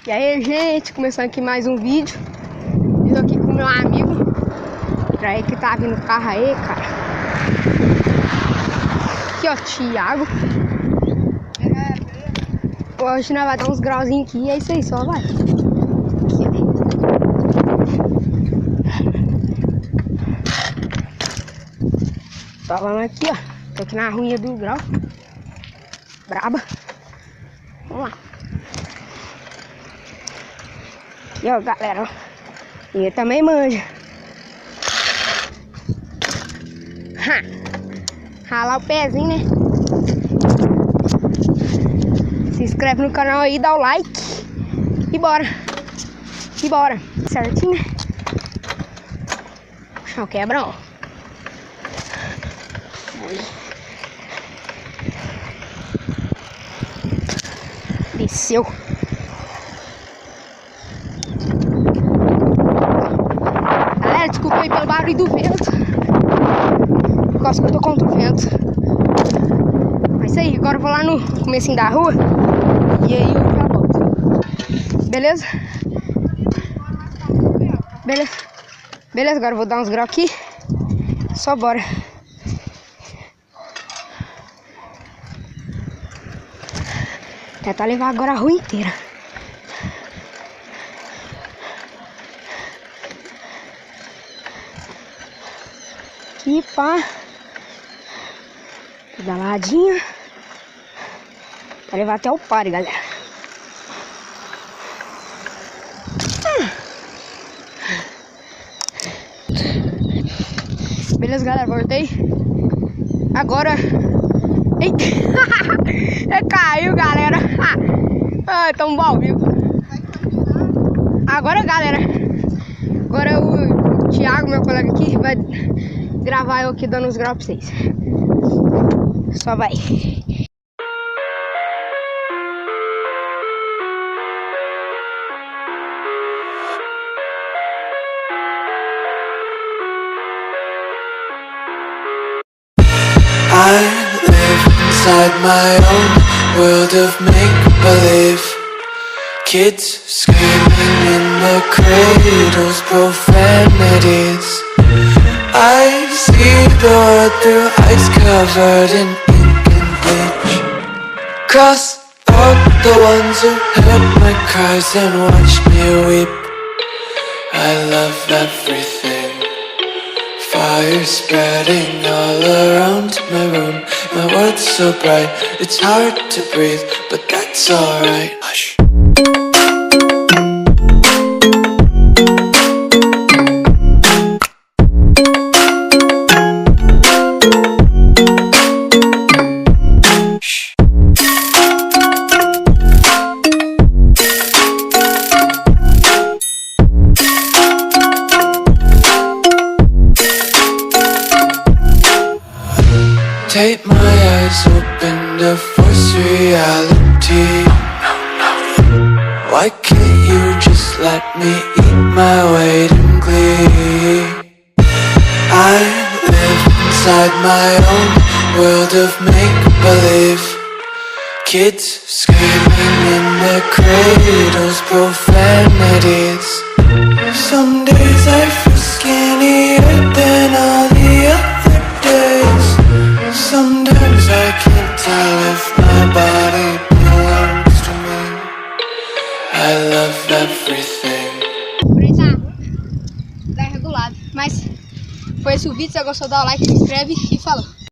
E aí, gente, começando aqui mais um vídeo. Eu tô aqui com o meu amigo. Pra ele que tá vindo o carro aí, cara. Aqui, ó, Thiago. Hoje nós vamos dar uns grauzinhos aqui. É isso aí, só vai. Falando aqui, ó. Tô aqui na ruinha do grau. Braba. Vamos lá. E ó, galera, ó. E ele também manja. Ralar o pezinho, né? Se inscreve no canal aí, dá o like. E bora. E bora. Certinho, né? O chão quebra, ó. Desceu. Galera, desculpa aí pelo barulho do vento. Por causa que eu tô contra o vento. Mas isso aí, agora eu vou lá no comecinho da rua. E aí eu já volto. Beleza? Beleza. Beleza, agora eu vou dar uns graus aqui. Só bora. Tentar levar agora a rua inteira. Aqui, pá. Pedaladinha. Pra levar até o pare, galera. Beleza, galera, voltei. Agora... Eita! Caiu, galera. Tamo ao vivo. Agora, galera. Agora o Thiago, meu colega aqui, vai gravar eu aqui dando os graus pra vocês. Só vai. Inside my own world of make-believe. Kids screaming in the cradles, profanities. I see the world through ice covered in ink and bleach. Cross out the ones who heard my cries and watched me weep. I love everything. Fire spreading all around my room. My world's so bright, it's hard to breathe, but that's alright. Hush. Take my eyes open to force reality. Why can't you just let me eat my weight in glee? I live inside my own world of make-believe. Kids screaming in their cradles, profanities. Some days I feel skinnier than all the other days. Sometimes I can't tell if my body belongs to me. I love everything. Tá regulado. Mas foi esse o vídeo. Se você gostou, dá o like, se inscreve e falou.